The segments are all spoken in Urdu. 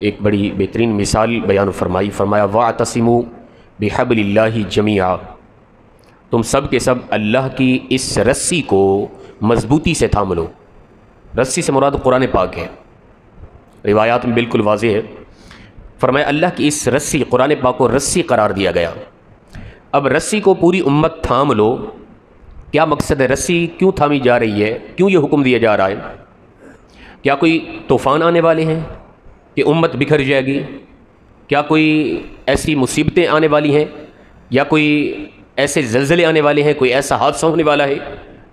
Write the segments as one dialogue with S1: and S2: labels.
S1: ایک بڑی بہترین مثال بیان فرمائی، فرمایا وَاعْتَصِمُوا بِحَبْلِ اللَّهِ جَمِيعًا، تم سب کے سب اللہ کی اس رسی کو مضبوطی سے تھام لو۔ رسی سے مراد قرآن پاک ہے، روایات میں بالکل واضح ہے۔ فرمایا اللہ کی اس رسی، قرآن پاک کو رسی قرار دیا گیا۔ اب رسی کو پوری امت تھام لو۔ کیا مقصد ہے؟ رسی کیوں تھامی جا رہی ہے؟ کیوں یہ حکم دیا جا رہا ہے؟ کیا کوئی طوفان آنے والے ہیں کہ امت بکھر جائے گی؟ کیا کوئی ایسی مصیبتیں آنے والی ہیں، یا کوئی ایسے زلزلے آنے والے ہیں، کوئی ایسا حادثہ ہونے والا ہے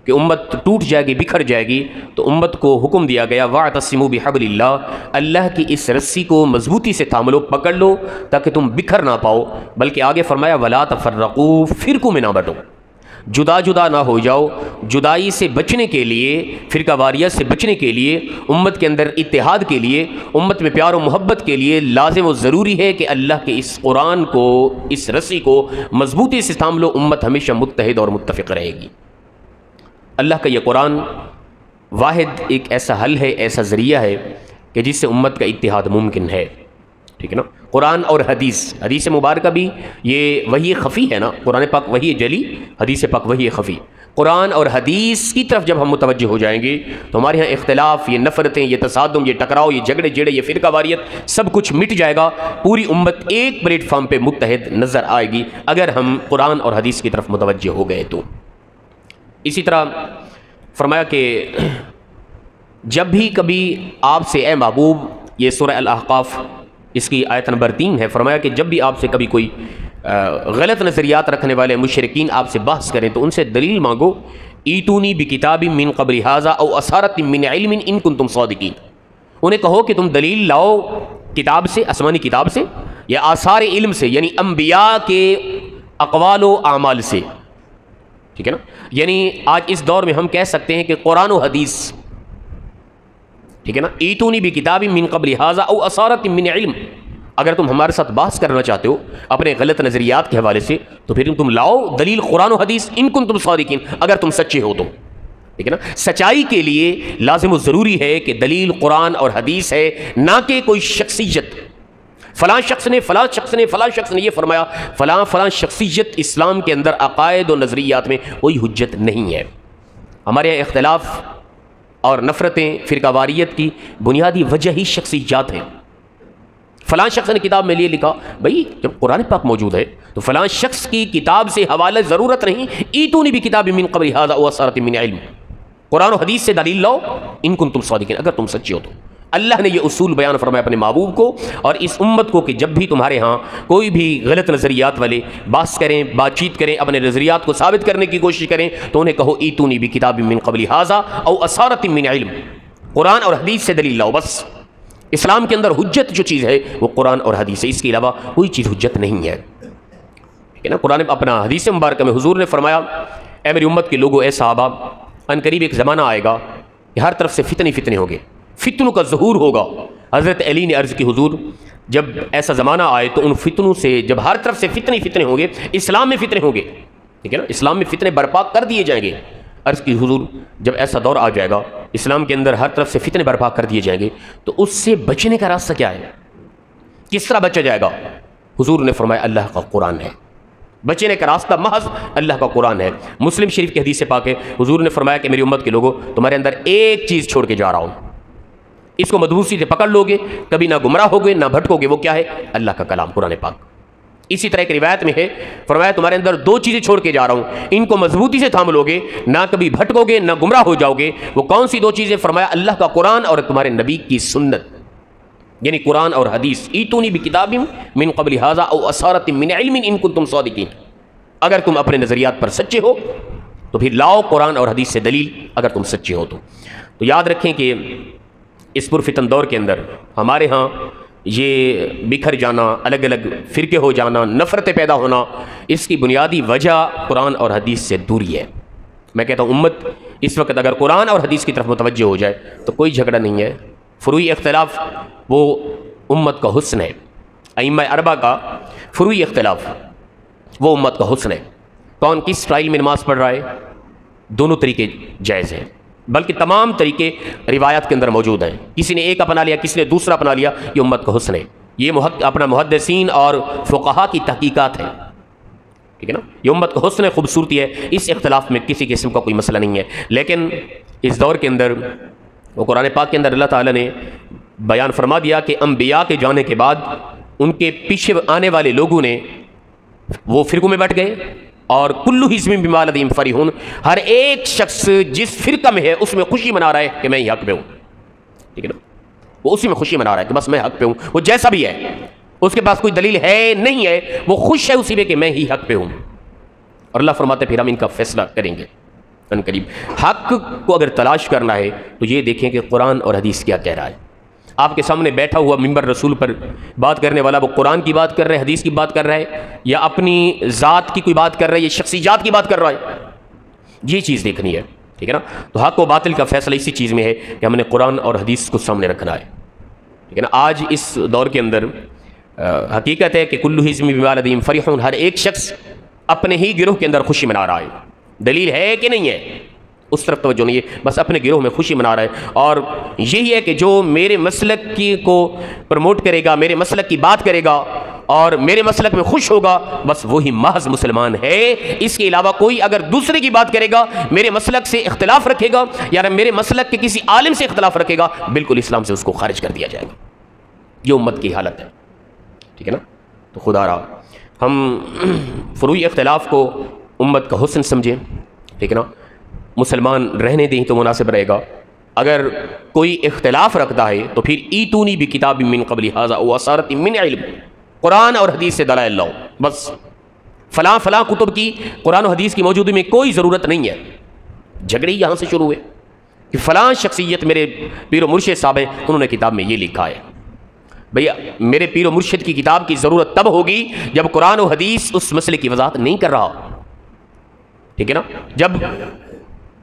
S1: کہ امت ٹوٹ جائے گی، بکھر جائے گی؟ تو امت کو حکم دیا گیا وَاعْتَصِمُوا بِحَبْلِ اللَّهِ، اللہ کی اس رسی کو مضبوطی سے تھام لو، پکڑ لو، تاکہ تم بکھر نہ پاؤ۔ بلکہ آگے فرمایا وَلَا تَفَرَّقُوا، فرقوں میں نہ بٹو، جدا جدا نہ ہو جاؤ۔ جدائی سے بچنے کے لیے، فرقہ واریت سے بچنے کے لیے، امت کے اندر اتحاد کے لیے، امت میں پیار و محبت کے لیے لازم و ضروری ہے کہ اللہ کے اس قرآن کو، اس رسی کو مضبوطی سے تھام لو۔ امت ہمیشہ متحد اور متفق رہے گی۔ اللہ کا یہ قرآن واحد ایک ایسا حل ہے، ایسا ذریعہ ہے کہ جس سے امت کا اتحاد ممکن ہے، ٹھیک ہے نا؟ قرآن اور حدیث، حدیث مبارکہ بھی یہ وحی خفی ہے نا، قرآن پاک وحی جلی، حدیث پاک وحی خفی۔ قرآن اور حدیث کی طرف جب ہم متوجہ ہو جائیں گے تو ہمارے ہاں اختلاف، یہ نفرتیں، یہ تصادم، یہ ٹکراؤ، یہ جھگڑے جیڑے، یہ فرقہ واریت، سب کچھ مٹ جائے گا۔ پوری امت ایک پلیٹ فارم پہ متحد نظر آئے گی اگر ہم قرآن اور حدیث کی طرف متوجہ ہو گئے تو۔ اسی طرح فرمایا کہ جب بھی کبھی آپ سے اے محبوب، یہ سورہ الاحقاف اس کی آیت نمبر 3 ہے، فرمایا کہ جب بھی آپ سے کبھی کوئی غلط نظریات رکھنے والے مشرکین آپ سے بحث کریں تو ان سے دلیل مانگو۔ ایتونی بکتاب من قبل ھذا او اثارۃ من علم ان کنتم صادقین، انہیں کہو کہ تم دلیل لاؤ کتاب سے، آسمانی کتاب سے، یا آثار علم سے، یعنی انبیاء کے اقوال و اعمال سے، ٹھیک ہے نا؟ یعنی آج اس دور میں ہم کہہ سکتے ہیں کہ قرآن و حدیث، ٹھیک ہے نا؟ ایتونی بکتاب من قبل ھذا او اثارۃ من علم، اگر تم ہمارے ساتھ بحث کرنا چاہتے ہو اپنے غلط نظریات کے حوالے سے تو پھر تم لاؤ دلیل قرآن و حدیث، ان کنتم صادقین، اگر تم سچے ہو تو، ٹھیک ہے نا؟ سچائی کے لیے لازم و ضروری ہے کہ دلیل قرآن اور حدیث ہے، نہ کہ کوئی شخصیت، فلاں شخص نے فلاں شخص نے فلاں شخص نے یہ فرمایا، فلاں فلاں شخصیت اسلام کے اندر عقائد و نظریات میں کوئی حجت نہیں ہے۔ ہمارے یہاں اختلاف اور نفرتیں، فرقہ واریت کی بنیادی وجہ ہی شخصیات ہیں۔ فلاں شخص نے کتاب میں لیے لکھا، بھئی جب قرآن پاک موجود ہے تو فلاں شخص کی کتاب سے حوالہ ضرورت نہیں۔ ایتونی بکتاب من قبل ھذا او اثارۃ من علم، قرآن و حدیث سے دلیل لاؤ ان کنتم صادقین، اگر تم سچے ہو تو۔ اللہ نے یہ اصول بیان فرمایا اپنے محبوب کو اور اس امت کو کہ جب بھی تمہارے ہاں کوئی بھی غلط نظریات والے بحث کریں، بات چیت کریں، اپنے نظریات کو ثابت کرنے کی کوشش کریں تو انہیں کہو ایتونی بکتاب من قبل ھذا او اثارۃ من علم، قرآن اور حدیث سے دلیل لاؤ۔ بس اسلام کے اندر حجت جو چیز ہے وہ قرآن اور حدیث ہے، اس کے علاوہ کوئی چیز حجت نہیں ہے، ٹھیک ہے نا؟ قرآن اپنا حدیث مبارکہ میں حضور نے فرمایا اے میری امت کے لوگوں، اے صحابہ، ان قریب ایک زمانہ آئے گا کہ ہر طرف سے فتنے ہوں گے، فتنوں کا ظہور ہوگا۔ حضرت علی نے عرض کی حضور جب ایسا زمانہ آئے تو ان فتنوں سے، جب ہر طرف سے فتنے ہوں گے، اسلام میں فتنے ہوں گے، ٹھیک ہے نا؟ اسلام میں فتنے برپا کر دیے جائیں گے۔ عرض کی حضور جب ایسا دور آ جائے گا، اسلام کے اندر ہر طرف سے فتنے برپا کر دیے جائیں گے، تو اس سے بچنے کا راستہ کیا ہے؟ کس طرح بچا جائے گا؟ حضور نے فرمایا اللہ کا قرآن ہے، بچنے کا راستہ محض اللہ کا قرآن ہے۔ مسلم شریف کی حدیث سے پاک ہے، حضور نے فرمایا کہ میری امت کے لوگوں، تمہارے اندر ایک چیز چھوڑ کے جا رہا ہوں، اس کو مضبوطی سے پکڑ لو گے، کبھی نہ گمراہ ہوگے نہ بھٹکو گے۔ وہ کیا ہے؟ اللہ کا کلام، قرآن پاک۔ اسی طرح ایک روایت میں ہے، فرمایا تمہارے اندر دو چیزیں چھوڑ کے جا رہا ہوں، ان کو مضبوطی سے تھام لو گے، نہ کبھی بھٹکو گے نہ گمراہ ہو جاؤ گے۔ وہ کون سی دو چیزیں؟ فرمایا اللہ کا قرآن اور تمہارے نبی کی سنت، یعنی قرآن اور حدیث۔ ایتونی بکتاب من قبل ھذا او اثارۃ من علم ان کنتم صادقین، اگر تم اپنے نظریات پر سچے ہو تو پھر لاؤ قرآن اور حدیث سے دلیل، اگر تم سچے ہو تو یاد رکھیں کہ اس پرفتن دور کے اندر ہمارے ہاں یہ بکھر جانا، الگ الگ فرقے ہو جانا، نفرتیں پیدا ہونا، اس کی بنیادی وجہ قرآن اور حدیث سے دوری ہے۔ میں کہتا ہوں امت اس وقت اگر قرآن اور حدیث کی طرف متوجہ ہو جائے تو کوئی جھگڑا نہیں ہے۔ فروعی اختلاف وہ امت کا حسن ہے، ائمہ اربعہ کا فروعی اختلاف وہ امت کا حسن ہے۔ کون کس اسٹائل میں نماز پڑھ رہا ہے، دونوں طریقے جائز ہیں۔ بلکہ تمام طریقے روایات کے اندر موجود ہیں. کسی نے ایک اپنا لیا، کسی نے دوسرا اپنا لیا. یہ امت کا حسن ہے. یہ اپنا محدثین اور فقہا کی تحقیقات ہیں. ٹھیک ہے نا. یہ امت کا حسن خوبصورتی ہے. اس اختلاف میں کسی قسم کا کوئی مسئلہ نہیں ہے. لیکن اس دور کے اندر وہ قرآن پاک کے اندر اللہ تعالیٰ نے بیان فرما دیا کہ انبیاء کے جانے کے بعد ان کے پیچھے آنے والے لوگوں نے وہ فرقوں میں بٹ گئے، اور کلو حزب بما لدیہم فرحون، ہر ایک شخص جس فرقہ میں ہے اس میں خوشی منا رہا ہے کہ میں ہی حق پہ ہوں. ٹھیک ہے نا. وہ اسی میں خوشی منا رہا ہے کہ بس میں حق پہ ہوں. وہ جیسا بھی ہے، اس کے پاس کوئی دلیل ہے نہیں ہے، وہ خوش ہے اسی میں کہ میں ہی حق پہ ہوں. اور اللہ فرماتے پھر ہم ان کا فیصلہ کریں گے ان قریب. حق کو اگر تلاش کرنا ہے تو یہ دیکھیں کہ قرآن اور حدیث کیا کہہ رہا ہے. آپ کے سامنے بیٹھا ہوا ممبر رسول پر بات کرنے والا وہ قرآن کی بات کر رہا ہے، حدیث کی بات کر رہا ہے، یا اپنی ذات کی کوئی بات کر رہا ہے، یا شخصیات کی بات کر رہا ہے. یہ چیز دیکھنی ہے. ٹھیک ہے نا. تو حق و باطل کا فیصلہ اسی چیز میں ہے کہ ہم نے قرآن اور حدیث کو سامنے رکھنا ہے. ٹھیک ہے نا. آج اس دور کے اندر حقیقت ہے کہ کلو حزب بما لدیہم فرحون، ہر ایک شخص اپنے ہی گروہ کے اندر خوشی منا رہا ہے. دلیل ہے کہ نہیں ہے اس طرف توجہ نہیں ہے، بس اپنے گروہ میں خوشی منا رہا ہے. اور یہی ہے کہ جو میرے مسلک کی کو پروموٹ کرے گا، میرے مسلک کی بات کرے گا اور میرے مسلک میں خوش ہوگا، بس وہی محض مسلمان ہے. اس کے علاوہ کوئی اگر دوسرے کی بات کرے گا، میرے مسلک سے اختلاف رکھے گا یا میرے مسلک کے کسی عالم سے اختلاف رکھے گا، بالکل اسلام سے اس کو خارج کر دیا جائے گا. یہ امت کی حالت ہے. ٹھیک ہے نا. تو خدا را ہم فروعی اختلاف کو امت کا حسن سمجھیں. ٹھیک ہے نا. مسلمان رہنے دیں تو مناسب رہے گا. اگر کوئی اختلاف رکھتا ہے تو پھر ایتونی بھی کتاب من قبل ھذا او اثارۃ من علم، قرآن اور حدیث سے دلائل لاؤ. بس فلاں فلاں کتب کی قرآن و حدیث کی موجودگی میں کوئی ضرورت نہیں ہے. جھگڑے یہاں سے شروع ہوئے کہ فلاں شخصیت میرے پیر و مرشد صاحب ہیں، انہوں نے کتاب میں یہ لکھا ہے. بھیا میرے پیر و مرشد کی کتاب کی ضرورت تب ہوگی جب قرآن و حدیث اس مسئلے کی وضاحت نہیں کر رہا. ٹھیک ہے نا. جب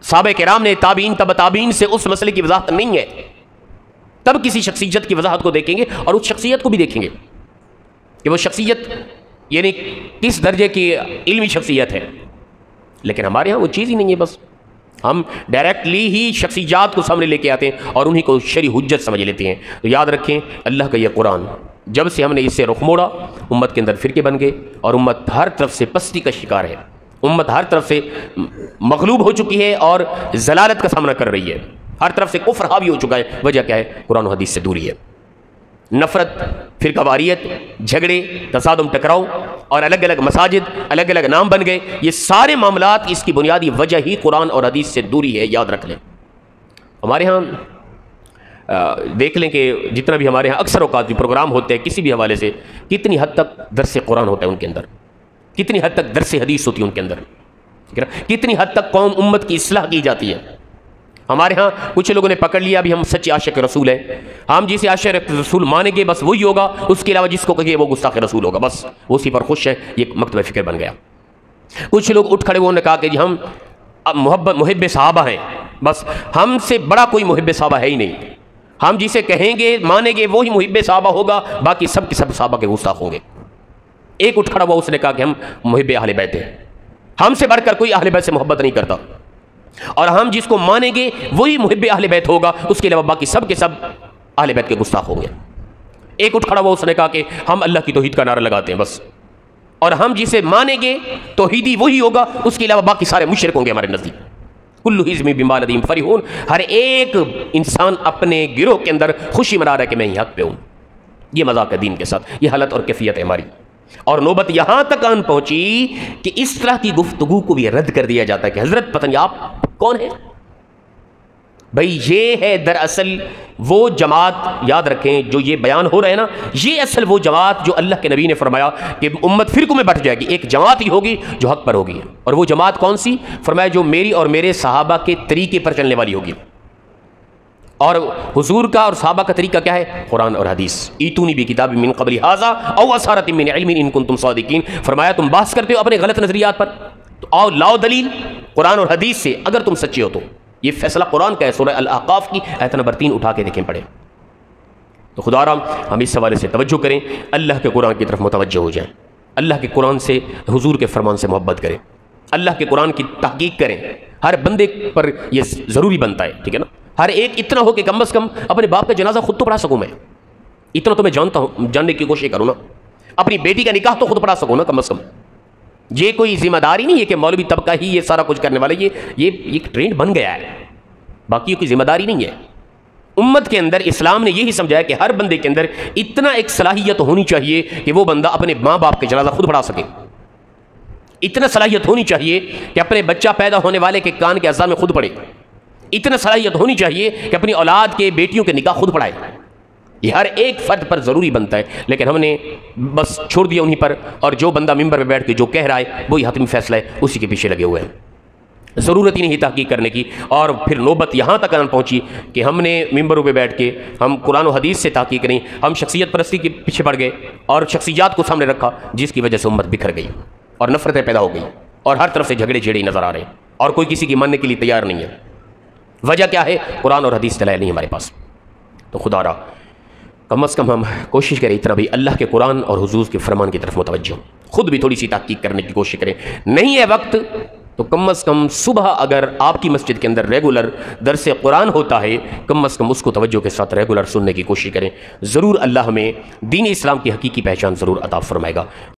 S1: صحابہ کرام نے تابعین تبع تابعین سے اس مسئلے کی وضاحت نہیں ہے، تب کسی شخصیت کی وضاحت کو دیکھیں گے اور اس شخصیت کو بھی دیکھیں گے کہ وہ شخصیت یعنی کس درجے کی علمی شخصیت ہے. لیکن ہمارے ہاں وہ چیز ہی نہیں ہے. بس ہم ڈائریکٹلی ہی شخصیات کو سامنے لے کے آتے ہیں اور انہی کو شرعی حجت سمجھ لیتے ہیں. تو یاد رکھیں اللہ کا یہ قرآن جب سے ہم نے اس سے رخ موڑا، امت کے اندر فرقے بن گئے اور امت ہر طرف سے پستی کا شکار ہے. امت ہر طرف سے مغلوب ہو چکی ہے اور ضلالت کا سامنا کر رہی ہے. ہر طرف سے کفر حاوی ہو چکا ہے. وجہ کیا ہے؟ قرآن و حدیث سے دوری ہے. نفرت، فرقہ واریت، جھگڑے، تصادم، ٹکراؤ اور الگ الگ مساجد، الگ الگ نام بن گئے. یہ سارے معاملات اس کی بنیادی وجہ ہی قرآن اور حدیث سے دوری ہے. یاد رکھ لیں. ہمارے ہاں دیکھ لیں کہ جتنا بھی ہمارے ہاں اکثر اوقات جو پروگرام ہوتے ہیں کسی بھی حوالے سے، کتنی حد تک درس قرآن ہوتا ہے ان کے اندر، کتنی حد تک درس حدیث ہوتی ہے ان کے اندر، کتنی حد تک قوم امت کی اصلاح کی جاتی ہے. ہمارے ہاں کچھ لوگوں نے پکڑ لیا ابھی ہم سچے عاشق رسول ہیں، ہم جسے عاشق رسول مانیں گے بس وہی ہوگا، اس کے علاوہ جس کو کہے وہ گستاخ رسول ہوگا، بس وہ اسی پر خوش ہے. یہ مکتب فکر بن گیا. کچھ لوگ اٹھ کھڑے انہوں نے کہا کہ جی ہم محب صحابہ ہیں، بس ہم سے بڑا کوئی محب صحابہ ہے ہی نہیں. ہم جسے کہیں گے مانیں گے وہی محب صحابہ ہوگا، باقی سب کے سب صحابہ کے گستاخ ہوں گے. ایک اٹھ کھڑا ہوا اس نے کہا کہ ہم محب اہل بیت ہیں، ہم سے بڑھ کر کوئی اہل بیت سے محبت نہیں کرتا، اور ہم جس کو مانیں گے وہی محب اہل بیت ہوگا، اس کے علاوہ باقی سب کے سب اہل بیت کے گستاخ ہوں گے. ایک اٹھ کھڑا ہوا اس نے کہا کہ ہم اللہ کی توحید کا نعرہ لگاتے ہیں بس، اور ہم جسے مانیں گے توحیدی وہی ہوگا، اس کے علاوہ باقی سارے مشرک ہوں گے ہمارے نزدیک. کل حزب بما لدیہم فرحون. ہر ایک انسان اپنے گروہ کے اندر خوشی منا رہا ہے کہ میں ہی حق پہ ہوں. یہ مذاق ہے دین کے ساتھ. یہ حالت اور کیفیت ہے ہماری. اور نوبت یہاں تک آن پہنچی کہ اس طرح کی گفتگو کو بھی رد کر دیا جاتا ہے کہ حضرت پتہ نہیں آپ کون ہیں. بھائی یہ ہے دراصل وہ جماعت، یاد رکھیں جو یہ بیان ہو رہا ہے نا، یہ اصل وہ جماعت جو اللہ کے نبی نے فرمایا کہ امت فرقوں میں بٹ جائے گی، ایک جماعت ہی ہوگی جو حق پر ہوگی. اور وہ جماعت کون سی؟ فرمایا جو میری اور میرے صحابہ کے طریقے پر چلنے والی ہوگی. اور حضور کا اور صحابہ کا طریقہ کیا ہے؟ قرآن اور حدیث. ایتونی بھی کتاب من قبل ھذا او اثارۃ من علم ان کنتم صادقین. فرمایا تم بحث کرتے ہو اپنے غلط نظریات پر، تو آؤ لاؤ دلیل قرآن اور حدیث سے اگر تم سچے ہو تو. یہ فیصلہ قرآن کا ہے. سورہ الاحقاف کی آیت نمبر 3 اٹھا کے دیکھیں پڑھیں. تو خدا رام ہم اس حوالے سے توجہ کریں، اللہ کے قرآن کی طرف متوجہ ہو جائیں، اللہ کے قرآن سے، حضور کے فرمان سے محبت کریں. اللہ کے قرآن کی تحقیق کریں. ہر بندے پر یہ ضروری بنتا ہے, ٹھیک ہے نا. ہر ایک اتنا ہو کہ کم از کم اپنے باپ کا جنازہ خود تو پڑھا سکوں میں. اتنا تو میں جانتا ہوں, جاننے کی کوشش کروں نا. اپنی بیٹی کا نکاح تو خود پڑھا سکوں نا کم از کم. یہ کوئی ذمہ داری نہیں ہے کہ مولوی طبقہ ہی یہ سارا کچھ کرنے والے. یہ ایک ٹرینڈ بن گیا ہے, باقی کوئی ذمہ داری نہیں ہے. امت کے اندر اسلام نے یہی سمجھایا کہ ہر بندے کے اندر اتنا ایک صلاحیت ہونی چاہیے کہ وہ بندہ اپنے ماں باپ کے جنازہ خود پڑھا سکے. اتنا صلاحیت ہونی چاہیے کہ اپنے بچہ پیدا ہونے والے کے کان کے اذان میں خود پڑھے. اتنا صلاحیت ہونی چاہیے کہ اپنی اولاد کے بیٹیوں کے نکاح خود پڑھائے. یہ ہر ایک فرد پر ضروری بنتا ہے, لیکن ہم نے بس چھوڑ دیا انہیں پر, اور جو بندہ ممبر پہ بیٹھ کے جو کہہ رہا ہے وہی حتمی فیصلہ ہے, اسی کے پیچھے لگے ہوئے ہیں. ضرورت ہی نہیں تحقیق کرنے کی. اور پھر نوبت یہاں تک آن پہنچی کہ ہم نے ممبروں پہ بیٹھ کے ہم قرآن و حدیث سے تحقیق کریں, ہم شخصیت پرستی کے پیچھے پڑ گئے اور شخصیات کو سامنے رکھا, جس کی وجہ سے امت بکھر گئی اور نفرتیں پیدا ہو گئی اور ہر طرف سے جھگڑے جھیڑے نظر آ رہے ہیں, اور کوئی کسی کی ماننے کے لیے تیار نہیں ہے. وجہ کیا ہے؟ قرآن اور حدیث دلائل نہیں ہمارے پاس. تو خدا را کم از کم ہم کوشش کریں اتنا بھی اللہ کے قرآن اور حضور کے فرمان کی طرف متوجہ ہوں, خود بھی تھوڑی سی تحقیق کرنے کی کوشش کریں. نہیں ہے وقت تو کم از کم صبح اگر آپ کی مسجد کے اندر ریگولر درس قرآن ہوتا ہے, کم از کم اس کو توجہ کے ساتھ ریگولر سننے کی کوشش کریں. ضرور اللہ ہمیں دین اسلام کی حقیقی پہچان ضرور عطا فرمائے گا.